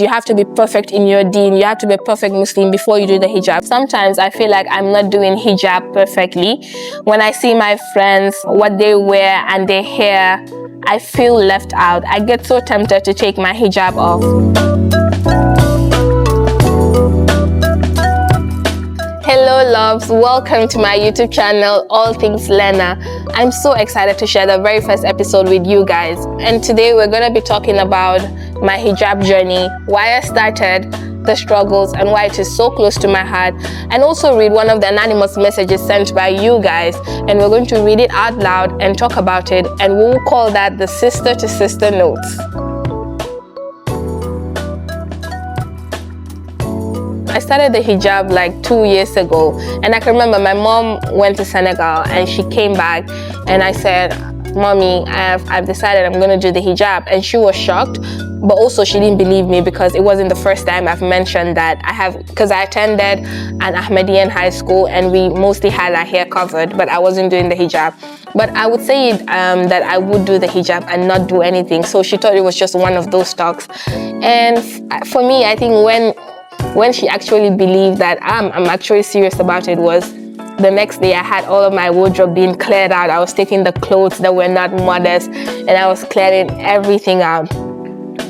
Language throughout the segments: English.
You have to be perfect in your deen. You have to be a perfect Muslim before you do the hijab. Sometimes I feel like I'm not doing hijab perfectly. When I see my friends, what they wear and their hair, I feel left out. I get so tempted to take my hijab off. Hello loves, welcome to my YouTube channel, All Things Lena. I'm so excited to share the very first episode with you guys. And today we're going to be talking about my hijab journey, why I started, the struggles, and why it is so close to my heart. And also read one of the anonymous messages sent by you guys. And we're going to read it out loud and talk about it. And we will call that the sister to sister notes. I started the hijab like 2 years ago, and I can remember my mom went to Senegal and she came back and I said, Mommy, I've decided I'm going to do the hijab, and she was shocked, but also she didn't believe me because it wasn't the first time I've mentioned that because I attended an Ahmadiyyan high school and we mostly had our hair covered, but I wasn't doing the hijab. But I would say that I would do the hijab and not do anything, so she thought it was just one of those talks. And for me, I think when she actually believed that I'm actually serious about it was the next day I had all of my wardrobe being cleared out. I was taking the clothes that were not modest and I was clearing everything out.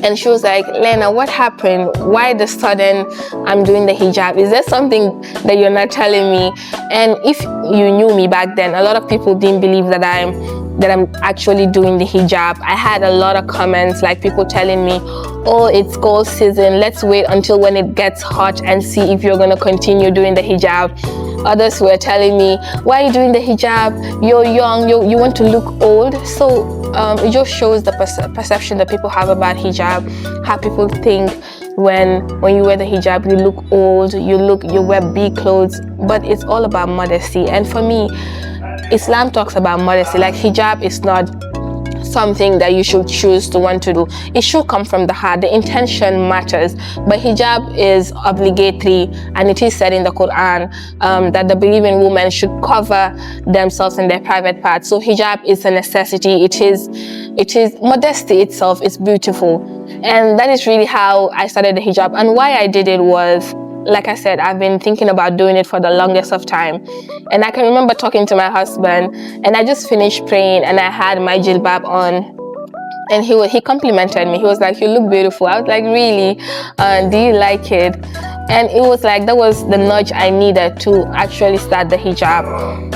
And she was like, Lena, what happened? Why the sudden I'm doing the hijab? Is there something that you're not telling me? And if you knew me back then, a lot of people didn't believe that I'm actually doing the hijab. I had a lot of comments, like people telling me, oh, it's cold season, let's wait until when it gets hot and see if you're going to continue doing the hijab. Others were telling me, why are you doing the hijab? You're young, you want to look old. So it just shows the perception that people have about hijab, how people think when you wear the hijab, you look old, you wear big clothes, but it's all about modesty. And for me, Islam talks about modesty. Like, hijab is not something that you should choose to want to do. It should come from the heart. The intention matters. But hijab is obligatory, and it is said in the Quran that the believing woman should cover themselves in their private parts. So hijab is a necessity. It is modesty itself is beautiful. And that is really how I started the hijab. And why I did it was, like I said, I've been thinking about doing it for the longest of time. And I can remember talking to my husband, and I just finished praying and I had my jilbab on. And he complimented me. He was like, you look beautiful. I was like, really? Do you like it? And it was like, that was the nudge I needed to actually start the hijab.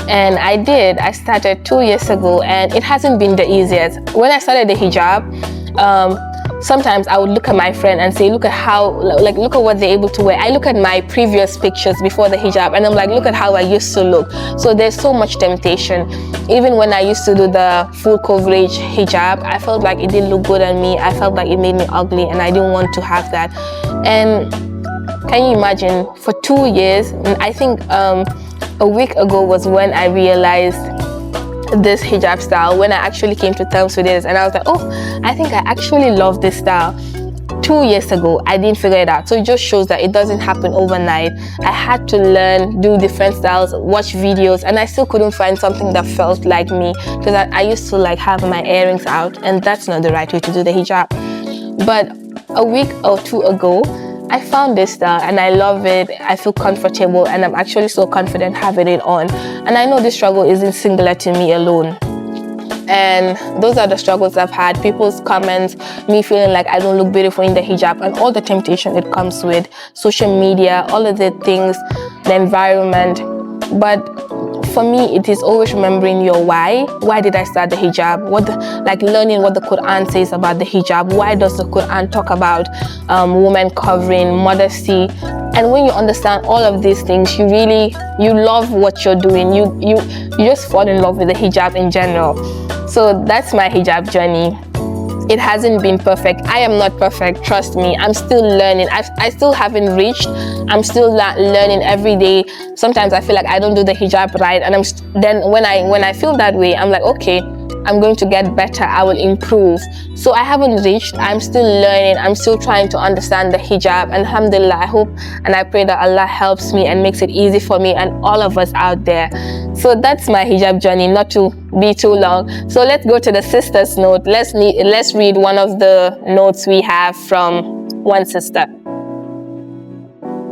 And I did. I started 2 years ago, and it hasn't been the easiest. When I started the hijab, sometimes I would look at my friend and say, look at what they're able to wear. I look at my previous pictures before the hijab and I'm like, look at how I used to look. So there's so much temptation. Even when I used to do the full coverage hijab, I felt like it didn't look good on me. I felt like it made me ugly and I didn't want to have that. And can you imagine, for 2 years, and I think a week ago was when I realized this hijab style, when I actually came to terms with it, and I was like, oh, I think I actually love this style. 2 years ago, I didn't figure it out. So it just shows that it doesn't happen overnight. I had to learn, do different styles, watch videos, and I still couldn't find something that felt like me, because I used to like have my earrings out, and that's not the right way to do the hijab. But a week or two ago, I found this style and I love it. I feel comfortable and I'm actually so confident having it on. And I know this struggle isn't singular to me alone. And those are the struggles I've had. People's comments, me feeling like I don't look beautiful in the hijab, and all the temptation it comes with, social media, all of the things, the environment. But for me, it is always remembering your why. Why did I start the hijab? Learning what the Quran says about the hijab. Why does the Quran talk about women covering, modesty? And when you understand all of these things, you love what you're doing. You just fall in love with the hijab in general. So that's my hijab journey. It hasn't been perfect. I am not perfect, trust me. I'm still learning. I still haven't reached. I'm still learning every day. Sometimes I feel like I don't do the hijab right, and then when I feel that way, I'm like, okay, I'm going to get better. I will improve. So I haven't reached. I'm still learning. I'm still trying to understand the hijab. And alhamdulillah, I hope and I pray that Allah helps me and makes it easy for me and all of us out there. So that's my hijab journey, not to be too long. So let's go to the sisters note. Let's read one of the notes we have from one sister.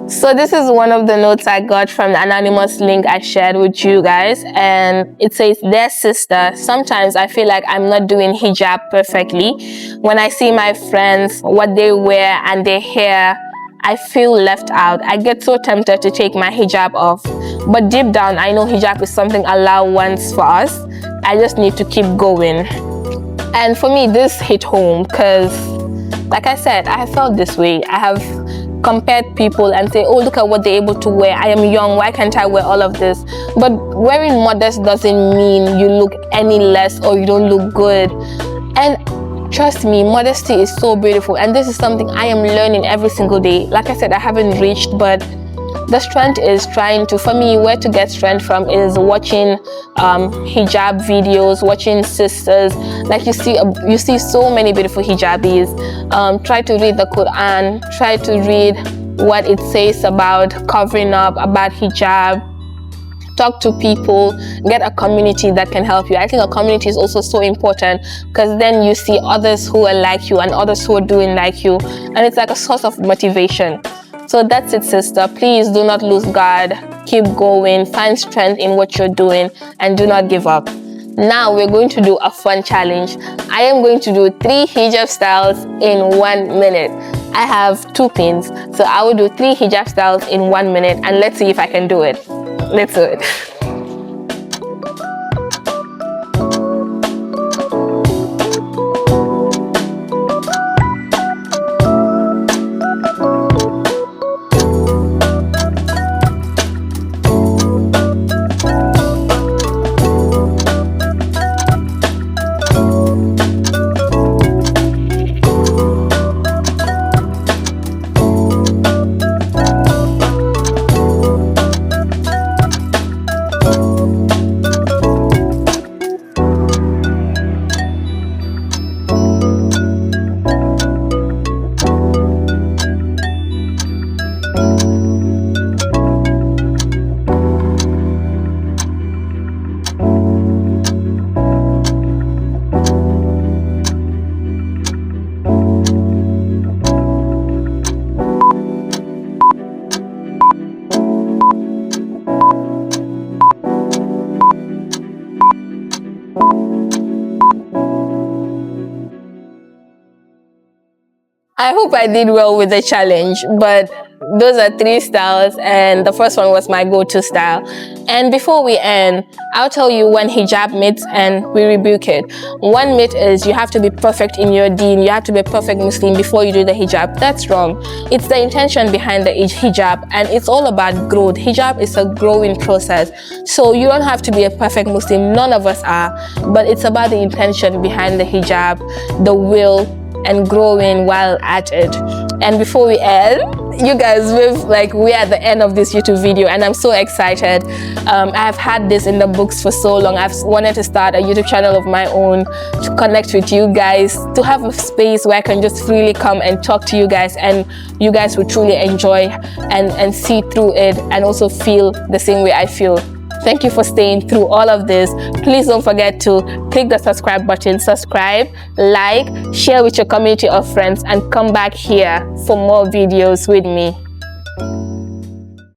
So this is one of the notes I got from the anonymous link I shared with you guys, and it says, "Dear sister, sometimes I feel like I'm not doing hijab perfectly. When I see my friends, what they wear and their hair, I feel left out. I get so tempted to take my hijab off. But deep down, I know hijab is something Allah wants for us. I just need to keep going." And for me, this hit home because, like I said, I have felt this way. I have compared people and say, oh, look at what they're able to wear. I am young, why can't I wear all of this? But wearing modest doesn't mean you look any less or you don't look good. And trust me, modesty is so beautiful, and this is something I am learning every single day. Like I said, I haven't reached, but the strength is trying to, for me, where to get strength from is watching hijab videos, watching sisters. Like you see so many beautiful hijabis. Try to read the Quran, try to read what it says about covering up, about hijab. Talk to people, get a community that can help you. I think a community is also so important because then you see others who are like you and others who are doing like you, and it's like a source of motivation. So that's it, sister. Please do not lose guard. Keep going. Find strength in what you're doing and do not give up. Now we're going to do a fun challenge. I am going to do 3 hijab styles in 1 minute. I have 2 pins, so I will do 3 hijab styles in 1 minute, and let's see if I can do it. Let's do it. I hope I did well with the challenge, but those are 3 styles, and the first one was my go-to style. And before we end, I'll tell you when hijab myths and we rebuke it. One myth is you have to be perfect in your deen, you have to be a perfect Muslim before you do the hijab. That's wrong. It's the intention behind the hijab, and it's all about growth. Hijab is a growing process, so you don't have to be a perfect Muslim. None of us are, but it's about the intention behind the hijab, the will, and growing while at it. And before we end, you guys, we're at the end of this YouTube video, and I'm so excited. I've had this in the books for so long. I've wanted to start a YouTube channel of my own to connect with you guys, to have a space where I can just freely come and talk to you guys, and you guys will truly enjoy and see through it and also feel the same way I feel. Thank you for staying through all of this. Please don't forget to click the subscribe button, subscribe, like, share with your community of friends, and come back here for more videos with me.